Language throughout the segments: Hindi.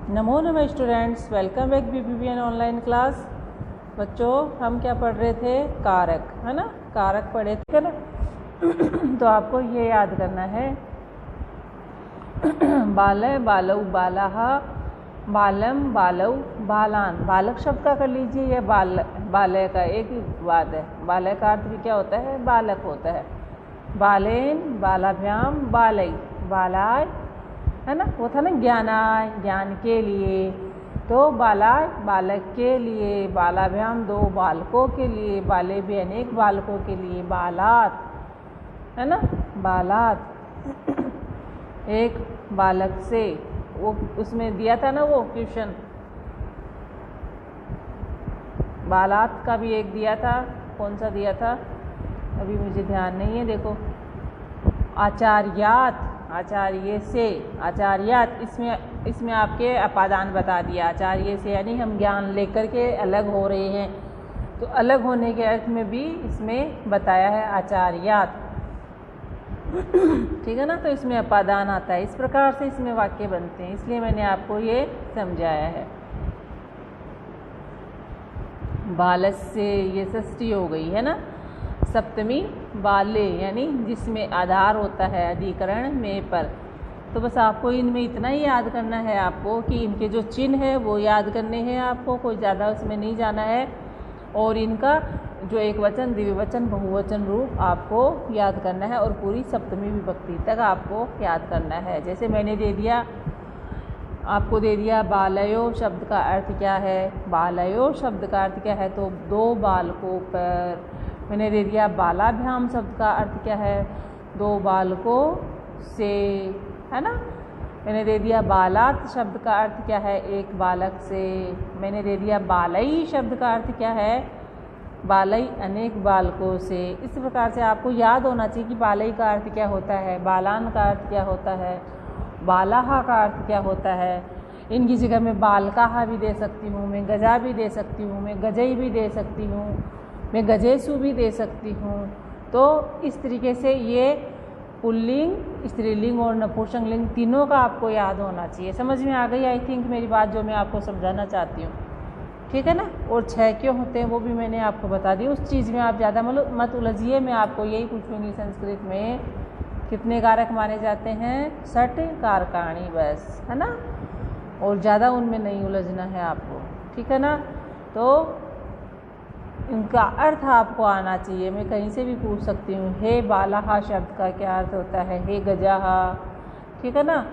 नमो नमः students, welcome back BBBN online class. बच्चों, हम क्या पढ़ रहे थे? कारक, है ना। कारक पढ़े थे ना। तो आपको ये याद करना है बालय बालौ बालाः बालम बालौ बालान। बालक शब्द का कर लीजिए या बालय का एक ही बात है। बालय का अर्थ भी क्या होता है? बालक होता है। बालेन बालाभ्याम बालई बालाय, है ना। वो था ना ज्ञानाय, ज्ञान के लिए। तो बालाय बालक के लिए, बालाभ्याम दो बालकों के लिए, बाले भी अनेक बालकों के लिए, बालात, है ना। बालात एक बालक से, वो उसमें दिया था ना वो क्वेश्चन, बालात का भी एक दिया था। कौन सा दिया था अभी मुझे ध्यान नहीं है। देखो, आचार्यात, आचार्य से, आचार्यात, इसमें आपके अपादान बता दिया। आचार्य से यानी हम ज्ञान लेकर के अलग हो रहे हैं, तो अलग होने के अर्थ में भी इसमें बताया है आचार्यात, ठीक है ना। तो इसमें अपादान आता है। इस प्रकार से इसमें वाक्य बनते हैं, इसलिए मैंने आपको ये समझाया है। बालस से ये षष्ठी हो गई, है ना। सप्तमी बाले यानी जिसमें आधार होता है अधिकरण में पर। तो बस आपको इनमें इतना ही याद करना है आपको कि इनके जो चिन्ह है वो याद करने हैं आपको, कोई ज़्यादा उसमें नहीं जाना है। और इनका जो एक वचन, द्विवचन, बहुवचन रूप आपको याद करना है और पूरी सप्तमी विभक्ति तक आपको याद करना है। जैसे मैंने दे दिया, आपको दे दिया बालयो शब्द का अर्थ क्या है। बालयो शब्द का अर्थ क्या है? तो दो बालकों पर। मैंने दे दिया बालाभ्याम शब्द का अर्थ क्या है? दो बालकों से, है ना। मैंने दे दिया बालात शब्द का अर्थ क्या है? एक बालक से। मैंने दे दिया बालई शब्द का अर्थ क्या है? बालई अनेक बालकों से। इस प्रकार से आपको याद होना चाहिए कि बालई का अर्थ क्या होता है, बालान का अर्थ क्या होता है, बालाहा का अर्थ क्या होता है। इनकी जगह मैं बालकाहा भी दे सकती हूँ, मैं गजा भी दे सकती हूँ, मैं गजई भी दे सकती हूँ, मैं गजेसु भी दे सकती हूँ। तो इस तरीके से ये पुल्लिंग, स्त्रीलिंग और नपुंसकलिंग तीनों का आपको याद होना चाहिए। समझ में आ गई आई थिंक मेरी बात, जो मैं आपको समझाना चाहती हूँ, ठीक है ना। और 6 क्यों होते हैं वो भी मैंने आपको बता दी। उस चीज़ में आप ज़्यादा मत उलझिए। मैं आपको यही पूछूंगी संस्कृत में कितने कारक माने जाते हैं? 6 कारकाणी बस, है ना। और ज़्यादा उनमें नहीं उलझना है आपको, ठीक है ना। तो इनका अर्थ आपको आना चाहिए। मैं कहीं से भी पूछ सकती हूँ, हे बालाहा शब्द का क्या अर्थ होता है? हे गजाहा, ठीक है ना।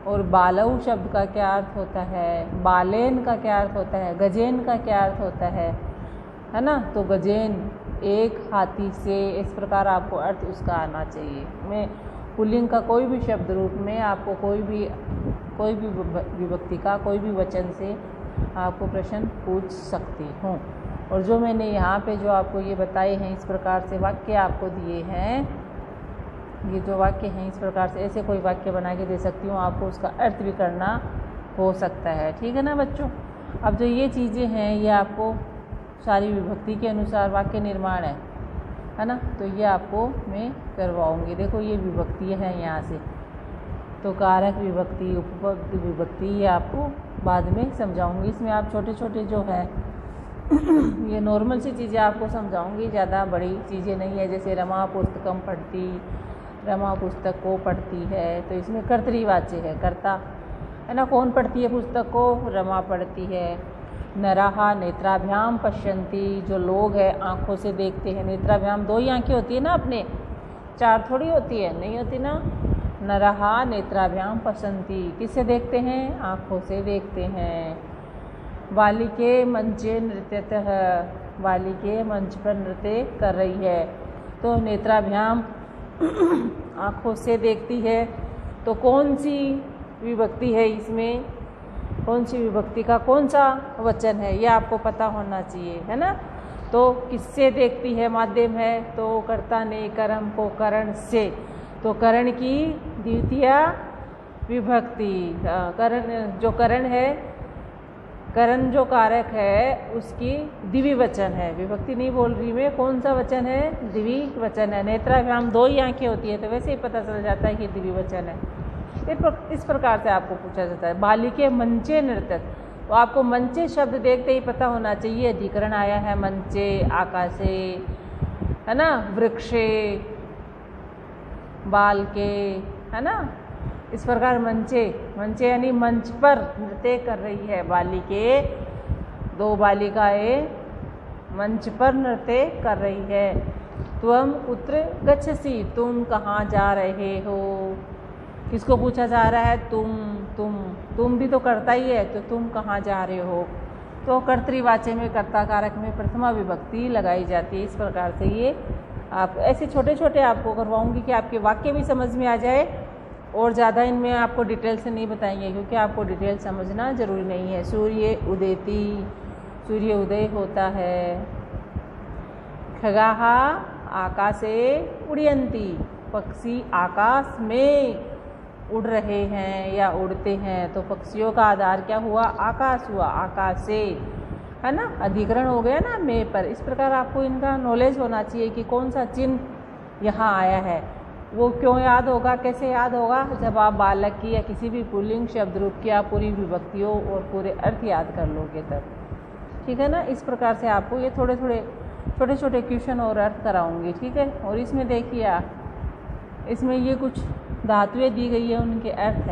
और बालऊ शब्द का क्या अर्थ होता है? बालेन का क्या अर्थ होता है? गजेन का क्या अर्थ होता है ना। तो गजेन एक हाथी से, इस प्रकार आपको अर्थ उसका आना चाहिए। मैं पुल्लिंग का कोई भी शब्द रूप में आपको कोई भी विभक्ति का कोई भी वचन से आपको प्रश्न पूछ सकती हूँ। और जो मैंने यहाँ पे जो आपको ये बताए हैं, इस प्रकार से वाक्य आपको दिए हैं, ये जो वाक्य हैं इस प्रकार से ऐसे कोई वाक्य बना के दे सकती हूँ आपको, उसका अर्थ भी करना हो सकता है, ठीक है ना बच्चों। अब जो ये चीज़ें हैं ये आपको सारी विभक्ति के अनुसार वाक्य निर्माण है ना। तो ये आपको मैं करवाऊँगी। देखो ये विभक्ति है यहाँ से, तो कारक विभक्ति, उपपद विभक्ति, ये आपको बाद में समझाऊँगी। इसमें आप छोटे छोटे जो है ये नॉर्मल सी चीज़ें आपको समझाऊंगी, ज़्यादा बड़ी चीज़ें नहीं है। जैसे रमा पुस्तकम पढ़ती, रमा पुस्तक को पढ़ती है, तो इसमें कर्तरीवाच्य है, कर्ता, है ना। कौन पढ़ती है पुस्तक को? रमा पढ़ती है। नराहा नेत्राभ्याम पश्यन्ति, जो लोग हैं आँखों से देखते हैं। नेत्राभ्याम 2 ही आँखें होती है ना अपने, 4 थोड़ी होती है, नहीं होती ना। नराहा नेत्राभ्याम पश्यन्ति, किससे देखते हैं? आँखों से देखते हैं। बालिके मंचे नृत्यतः, बालिके मंच पर नृत्य कर रही है, तो नेत्राभ्याम आँखों से देखती है। तो कौन सी विभक्ति है इसमें? कौन सी विभक्ति का कौन सा वचन है ये आपको पता होना चाहिए, है ना। तो किससे देखती है माध्यम है, तो कर्ता ने कर्म को करण से, तो करण की द्वितीय विभक्ति, करण जो करण है, करण जो कारक है उसकी द्विवचन है। विभक्ति नहीं बोल रही मैं, कौन सा वचन है? द्विवचन है। नेत्राभ्याम 2 ही आँखें होती है, तो वैसे ही पता चल जाता है कि द्विवचन है। इस प्रकार से आपको पूछा जाता है। बालिके मंचे नृत्य, तो आपको मंचे शब्द देखते ही पता होना चाहिए अधिकरण आया है मंचे, आकाशे, है ना, वृक्षे, बालके, है ना। इस प्रकार मंचे, मंचे यानी मंच पर नृत्य कर रही है बालिके, 2 बालिकाएं मंच पर नृत्य कर रही है। त्वम कुत्र गच्छसि, तुम कहाँ जा रहे हो। किसको पूछा जा रहा है, तुम भी तो करता ही है, तो तुम कहाँ जा रहे हो। तो कर्तृवाच्य में कर्ता कारक में प्रथमा विभक्ति लगाई जाती है। इस प्रकार से ये आप ऐसे छोटे छोटे आपको करवाऊंगी कि आपके वाक्य भी समझ में आ जाए, और ज़्यादा इनमें आपको डिटेल से नहीं बताएंगे क्योंकि आपको डिटेल समझना ज़रूरी नहीं है। सूर्य उदेति, सूर्य उदय होता है। खगाः आकाशे उड्यन्ति, पक्षी आकाश में उड़ रहे हैं या उड़ते हैं। तो पक्षियों का आधार क्या हुआ, आकाश हुआ, आकाश से, है ना, अधिकरण हो गया ना में पर। इस प्रकार आपको इनका नॉलेज होना चाहिए कि कौन सा चिन्ह यहाँ आया है। वो क्यों याद होगा, कैसे याद होगा, जब आप बालक की या किसी भी पुल्लिंग शब्द रूप की आप पूरी विभक्तियों और पूरे अर्थ याद कर लोगे तब, ठीक है ना। इस प्रकार से आपको ये थोड़े छोटे छोटे क्वेश्चन और अर्थ कराऊंगी, ठीक है। और इसमें देखिए इसमें ये कुछ धातुएं दी गई है, उनके अर्थ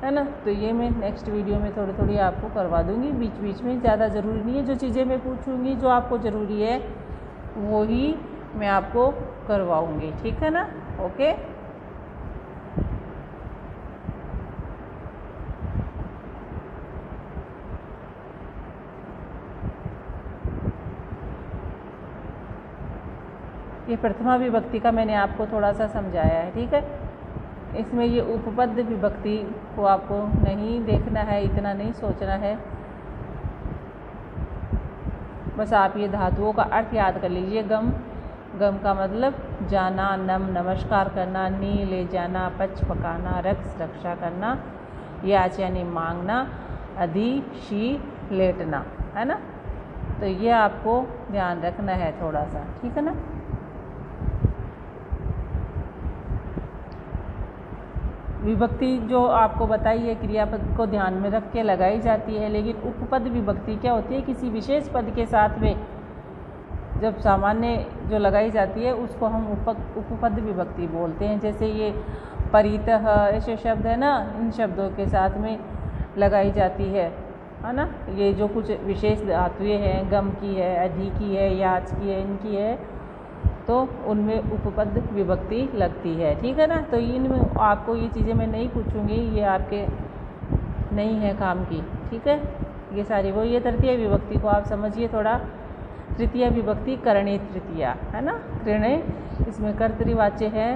है ना। तो ये मैं नेक्स्ट वीडियो में थोड़ी आपको करवा दूंगी बीच बीच में, ज़्यादा ज़रूरी नहीं है। जो चीज़ें मैं पूछूंगी जो आपको ज़रूरी है वो ही मैं आपको करवाऊंगी, ठीक है ना। ओके, ये प्रथमा विभक्ति का मैंने आपको थोड़ा सा समझाया है, ठीक है। इसमें ये उपपद विभक्ति को आपको नहीं देखना है, इतना नहीं सोचना है, बस आप ये धातुओं का अर्थ याद कर लीजिए। गम, गम का मतलब जाना, नम नमस्कार करना, नी ले जाना, पच पकाना, रक्स रक्षा करना, याच यानी मांगना, अधि शी लेटना, है ना। तो ये आपको ध्यान रखना है थोड़ा सा, ठीक है ना। विभक्ति जो आपको बताई है क्रियापद को ध्यान में रख के लगाई जाती है, लेकिन उपपद विभक्ति क्या होती है, किसी विशेष पद के साथ में जब सामान्य जो लगाई जाती है उसको हम उपपद विभक्ति बोलते हैं। जैसे ये परितः ऐसे शब्द है ना, इन शब्दों के साथ में लगाई जाती है ना। ये जो कुछ विशेष धातुएं हैं, गम की है, अधि की है, याच की है, इनकी है, तो उनमें उपपद विभक्ति लगती है, ठीक है ना। तो इनमें आपको ये चीज़ें मैं नहीं पूछूंगी, ये आपके नहीं है काम की, ठीक है। ये सारी वो ये तृतीय विभक्ति को आप समझिए थोड़ा। तृतीय विभक्ति करणे तृतीया, है ना। करणे इसमें कर्तृवाच्य है,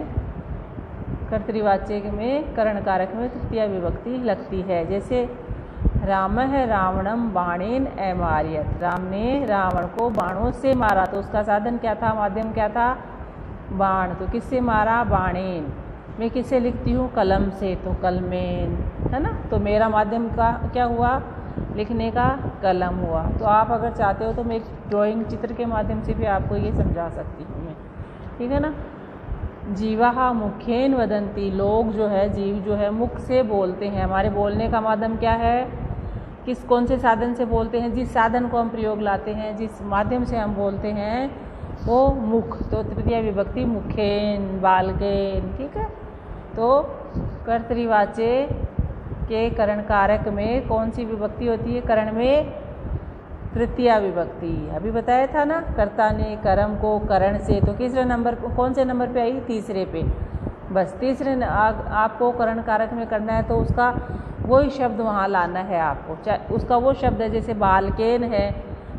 कर्तृवाच्य में करण कारक में तृतीय विभक्ति लगती है। जैसे राम है रावणम बाणेन अमार्यत, राम ने रावण को बाणों से मारा, तो उसका साधन क्या था, माध्यम क्या था, बाण। तो किससे मारा, बाणेन। मैं किससे लिखती हूँ, कलम से, तो कलमेन, है ना। तो मेरा माध्यम का क्या हुआ, लिखने का, कलम हुआ। तो आप अगर चाहते हो तो मैं ड्राइंग चित्र के माध्यम से भी आपको ये समझा सकती हूँ मैं, ठीक है ना। जीवा मुखेन वदंती, लोग जो है, जीव जो है मुख से बोलते हैं। हमारे बोलने का माध्यम क्या है, कौन से साधन से बोलते हैं, जिस साधन को हम प्रयोग लाते हैं, जिस माध्यम से हम बोलते हैं वो मुख। तो तृतीय विभक्ति मुखेन, बालकेन, ठीक है। तो कर्तृवाच्य के करण कारक में कौन सी विभक्ति होती है, करण में तृतीया विभक्ति। अभी बताया था ना, कर्ता ने कर्म को करण से, तो किस नंबर, कौन से नंबर पे आई, तीसरे पे। बस तीसरे आपको करण कारक में करना है, तो उसका वही शब्द वहाँ लाना है आपको। उसका वो शब्द है, जैसे बालकेन है,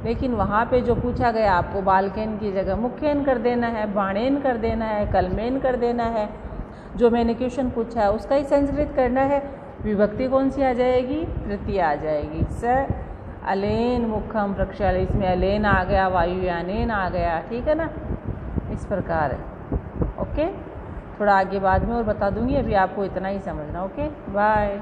लेकिन वहाँ पे जो पूछा गया आपको बालकेन की जगह मुखेन कर देना है, बाणेन कर देना है, कलमेन कर देना है। जो मैंने क्वेश्चन पूछा है उसका ही संस्कृत करना है। विभक्ति कौन सी आ जाएगी, तृतीय आ जाएगी। स अलेन मुखम प्रक्षाल, इसमें अलेन आ गया, वायुयानेन आ गया, ठीक है ना। इस प्रकार है, ओके। थोड़ा आगे बाद में और बता दूंगी, अभी आपको इतना ही समझना, ओके। बाय।